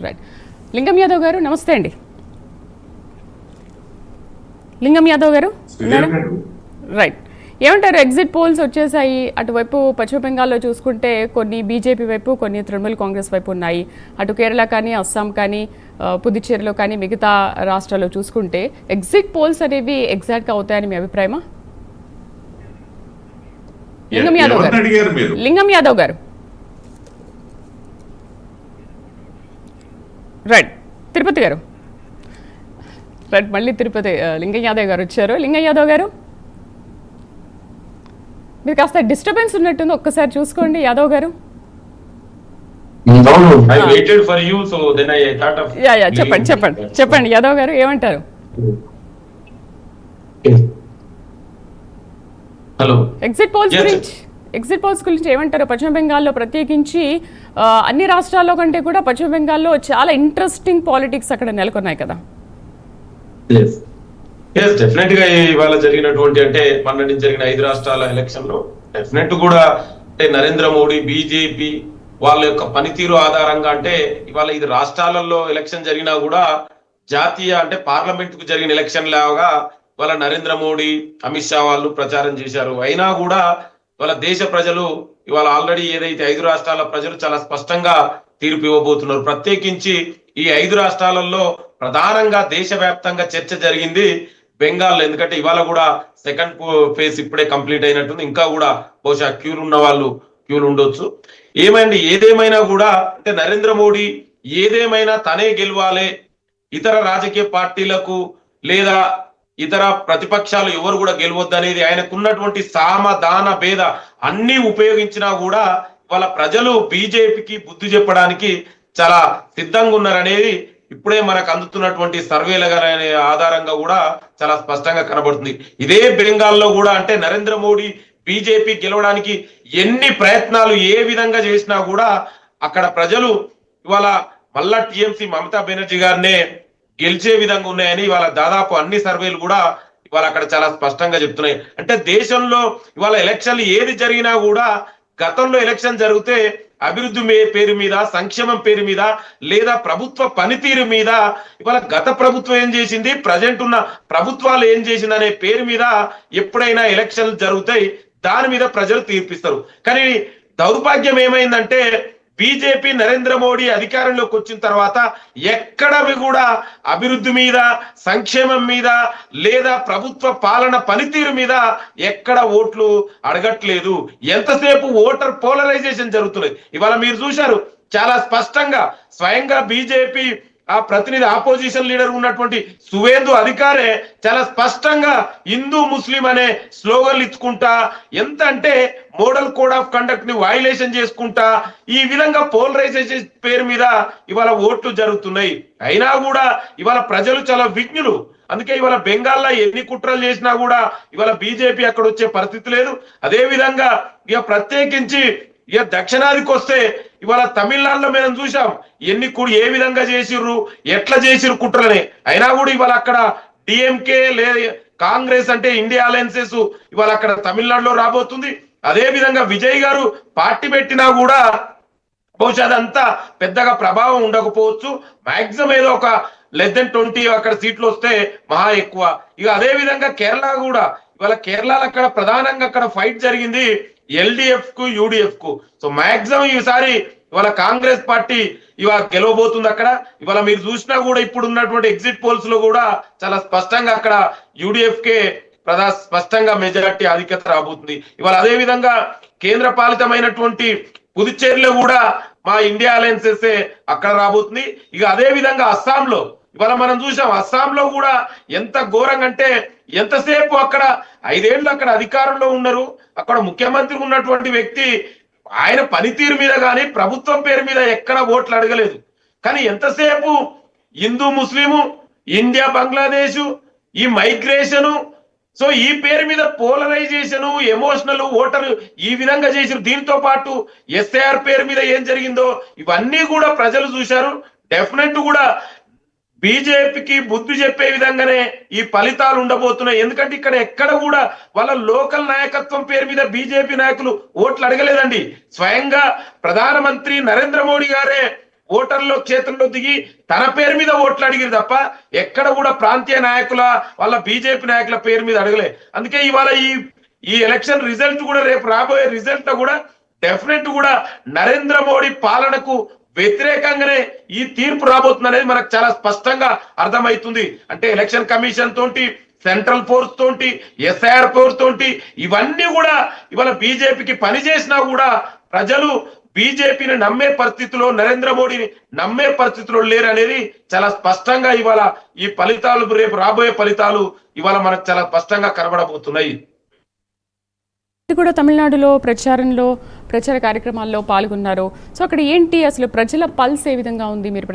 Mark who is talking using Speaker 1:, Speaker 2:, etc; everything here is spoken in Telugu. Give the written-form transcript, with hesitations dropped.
Speaker 1: రైట్. లింగం యాదవ్ గారు నమస్తే అండి. లింగం యాదవ్ గారు రైట్, ఏమంటారు? ఎగ్జిట్ పోల్స్ వచ్చేసాయి. అటువైపు పశ్చిమ బెంగాల్లో చూసుకుంటే కొన్ని బీజేపీ వైపు, కొన్ని తృణమూల్ కాంగ్రెస్ వైపు ఉన్నాయి. అటు కేరళ కానీ, అస్సాం కానీ, పుదుచ్చేరిలో కానీ, మిగతా రాష్ట్రాల్లో చూసుకుంటే ఎగ్జిట్ పోల్స్ అనేవి ఎగ్జాక్ట్గా అవుతాయని మీ అభిప్రాయమా? లింగం యాదవ్ గారు, లింగం యాదవ్ గారు రైట్. తిరుపతి గారు రైట్, మళ్ళీ తిరుపతి లింగం యాదవ్ గారు వచ్చారు. లింగం యాదవ్ గారు, మీరు కాస్త డిస్టర్బెన్స్ ఉన్నట్టుంది, ఒక్కసారి చూసుకోండి యాదవ్ గారు. చెప్పండి చెప్పండి చెప్పండి యాదవ్ గారు, ఏమంటారు?
Speaker 2: హలో,
Speaker 1: ఎగ్జిట్ పోల్స్ గురించి ఏమంటారు? పశ్చిమ బెంగాల్లో ప్రత్యేకించి అన్ని రాష్ట్రాల్లో కంటే కూడా పశ్చిమ బెంగాల్లో చాలా ఇంట్రెస్టింగ్ పాలిటిక్స్ అక్కడ నెలకొన్నాయి కదా.
Speaker 2: డెఫినెట్ గా ఇవాళ జరిగినటువంటి అంటే మొన్నటి జరిగిన 5 రాష్ట్రాల ఎలక్షన్ లో డెఫినెట్ కూడా అంటే నరేంద్ర మోడీ బీజేపీ వాళ్ళ యొక్క పనితీరు ఆధారంగా అంటే ఇవాళ 5 రాష్ట్రాలలో ఎలక్షన్ జరిగినా కూడా జాతీయ అంటే పార్లమెంట్ కు జరిగిన ఎలక్షన్ లాగా ఇవాళ నరేంద్ర మోడీ అమిత్ షా వాళ్ళు ప్రచారం చేశారు. అయినా కూడా ఇవాళ దేశ ప్రజలు ఇవాళ ఆల్రెడీ ఏదైతే 5 రాష్ట్రాల ప్రజలు చాలా స్పష్టంగా తీర్పు ఇవ్వబోతున్నారు. ప్రత్యేకించి ఈ 5 రాష్ట్రాలలో ప్రధానంగా దేశవ్యాప్తంగా చర్చ జరిగింది బెంగాల్. ఎందుకంటే ఇవాళ కూడా సెకండ్ ఫేజ్ ఇప్పుడే కంప్లీట్ అయినట్టుంది. ఇంకా కూడా బహుశా క్యూలు ఉన్న వాళ్ళు క్యూలు ఉండొచ్చు. ఏదేమైనా కూడా అంటే నరేంద్ర మోడీ ఏదేమైనా తనే గెలవాలి, ఇతర రాజకీయ పార్టీలకు లేదా ఇతర ప్రతిపక్షాలు ఎవరు కూడా గెలవద్దు అనేది ఆయనకున్నటువంటి సామ దాన భేద అన్ని ఉపయోగించినా కూడా వాళ్ళ ప్రజలు బీజేపీకి బుద్ధి చెప్పడానికి చాలా సిద్ధంగా ఉన్నారనేది ఇప్పుడే మనకు అందుతున్నటువంటి సర్వేల ఆధారంగా కూడా చాలా స్పష్టంగా కనబడుతుంది. ఇదే బెంగాల్లో కూడా అంటే నరేంద్ర మోడీ బీజేపీ గెలవడానికి ఎన్ని ప్రయత్నాలు ఏ విధంగా చేసినా కూడా అక్కడ ప్రజలు ఇవాళ మళ్ళా టీఎంసీ మమతా బెనర్జీ గారినే గెలిచే విధంగా ఉన్నాయని ఇవాళ దాదాపు అన్ని సర్వేలు కూడా ఇవాళ అక్కడ చాలా స్పష్టంగా చెప్తున్నాయి. అంటే దేశంలో ఇవాళ ఎలక్షన్లు ఏది జరిగినా కూడా గతంలో ఎలక్షన్ జరిగితే అభివృద్ధి పేరు మీద, సంక్షేమం పేరు మీద లేదా ప్రభుత్వ పనితీరు మీద ఇవాళ గత ప్రభుత్వం ఏం చేసింది, ప్రజెంట్ ఉన్న ప్రభుత్వాలు ఏం చేసింది అనే పేరు మీద ఎప్పుడైనా ఎలక్షన్లు జరుగుతాయి, దాని మీద ప్రజలు తీర్పిస్తారు. కానీ దౌర్భాగ్యం ఏమైందంటే బీజేపీ నరేంద్ర మోడీ అధికారంలోకి వచ్చిన తర్వాత ఎక్కడవి కూడా అభివృద్ధి మీద, సంక్షేమం మీద లేదా ప్రభుత్వ పాలన పనితీరు మీద ఎక్కడ ఓట్లు అడగట్లేదు. ఎంతసేపు ఓటర్ పోలరైజేషన్ జరుగుతున్నది. ఇవాళ మీరు చూశారు చాలా స్పష్టంగా స్వయంగా బీజేపీ ఆ ప్రతినిధి ఆపోజిషన్ లీడర్ ఉన్నటువంటి సువేందు అధికారే చాలా స్పష్టంగా హిందూ ముస్లిం అనే స్లోగన్లు ఇచ్చుకుంటా, ఎంత అంటే మోడల్ కోడ్ ఆఫ్ కండక్ట్ ని వైలేషన్ చేసుకుంటా ఈ విధంగా పోలరైజేషన్ పేరు మీద ఇవాళ ఓట్లు జరుగుతున్నాయి. అయినా కూడా ఇవాళ ప్రజలు చాలా విజ్ఞులు. అందుకే ఇవాళ బెంగాల్లో ఎన్ని కుట్రలు చేసినా కూడా ఇవాళ బీజేపీ అక్కడ వచ్చే పరిస్థితి లేదు. అదే విధంగా ఇక ప్రత్యేకించి ఇక దక్షిణాదికి వస్తే ఇవాళ తమిళనాడులో మేము చూసాం ఏ విధంగా చేసిర్రు, ఎట్లా చేసిర్రు కుట్రలని. అయినా కూడా ఇవాళ అక్కడ డిఎంకే కాంగ్రెస్ అంటే ఇండియా అలయన్సెస్ ఇవాళ అక్కడ తమిళనాడులో రాబోతుంది. అదే విధంగా విజయ్ గారు పార్టీ పెట్టినా కూడా బహుశా అదంతా పెద్దగా ప్రభావం ఉండకపోవచ్చు. మాక్సిమం ఏదో ఒక లెస్ దెన్ 20 అక్కడ సీట్లు వస్తే మహా ఎక్కువ. ఇక అదే విధంగా కేరళ కూడా ఇవాళ కేరళలో అక్కడ ప్రధానంగా అక్కడ ఫైట్ జరిగింది ఎల్డిఎఫ్ కు యూడిఎఫ్ కు. సో మాక్సిమం ఈసారి ఇవాళ కాంగ్రెస్ పార్టీ ఇవాళ గెలవబోతుంది అక్కడ. ఇవాళ మీరు చూసినా కూడా ఇప్పుడు ఉన్నటువంటి ఎగ్జిట్ పోల్స్ లో కూడా చాలా స్పష్టంగా అక్కడ యూడిఎఫ్ కే స్పష్టంగా మెజారిటీ ఆధిక్యత రాబోతుంది. ఇవాళ అదే విధంగా కేంద్ర పాలితమైనటువంటి పుదుచ్చేరిలో కూడా మా ఇండియా అలయన్సెస్ అక్కడ రాబోతుంది. ఇక అదే విధంగా అస్సాంలో ఇవాళ మనం చూసాం, అస్సాంలో కూడా ఎంత ఘోరంగా అంటే ఎంతసేపు అక్కడ 5 ఏళ్ళు అక్కడ అధికారంలో ఉన్నారు. అక్కడ ముఖ్యమంత్రి ఉన్నటువంటి వ్యక్తి ఆయన పనితీరు మీద కానీ ప్రభుత్వం పేరు మీద ఎక్కడ ఓట్లు అడగలేదు. కానీ ఎంతసేపు హిందూ ముస్లిము, ఇండియా బంగ్లాదేశ్, ఈ మైగ్రేషను, సో ఈ పేరు మీద పోలరైజేషన్, ఎమోషనల్ ఓటరు ఈ విధంగా చేసారు. దీంతో పాటు ఎస్ఐఆర్ పేరు మీద ఏం జరిగిందో ఇవన్నీ కూడా ప్రజలు చూశారు. డెఫినెట్ కూడా బీజేపీకి బుద్ధి చెప్పే విధంగానే ఈ ఫలితాలు ఉండబోతున్నాయి. ఎందుకంటే ఇక్కడ ఎక్కడ కూడా వాళ్ళ లోకల్ నాయకత్వం పేరు మీద బీజేపీ నాయకులు ఓట్లు అడగలేదండి. స్వయంగా ప్రధానమంత్రి నరేంద్ర మోడీ గారే ఓటర్ల చేతుల్లో దిగి తన పేరు మీద ఓట్లు అడిగిరు తప్ప ఎక్కడ కూడా ప్రాంతీయ నాయకుల వాళ్ళ బీజేపీ నాయకుల పేరు మీద అడగలే. అందుకే ఇవాళ ఈ ఎలక్షన్ రిజల్ట్ కూడా రేపు రాబోయే రిజల్ట్ లో కూడా డెఫినెట్ కూడా నరేంద్ర మోడీ పాలనకు వ్యతిరేకంగానే ఈ తీర్పు రాబోతుంది అనేది మనకు చాలా స్పష్టంగా అర్థమవుతుంది. అంటే ఎలక్షన్ కమిషన్ తోటి, సెంట్రల్ ఫోర్స్ తోటి, ఎస్ఐఆర్ ఫోర్స్ తోటి ఇవన్నీ కూడా ఇవాళ బీజేపీకి పనిచేసినా కూడా ప్రజలు బీజేపీని నమ్మే పరిస్థితిలో, నరేంద్ర మోడీని నమ్మే పరిస్థితిలో లేరు అనేది చాలా స్పష్టంగా ఇవాళ ఈ ఫలితాలు, రేపు రాబోయే ఫలితాలు ఇవాళ మనకు చాలా స్పష్టంగా కనబడబోతున్నాయి.
Speaker 1: కూడా తమిళనాడులో ప్రచార కార్యక్రమాల్లో పాల్గొన్నారు. సో అక్కడ ఏంటి అసలు ప్రజల పల్స్ ఏ విధంగా ఉంది? మీరు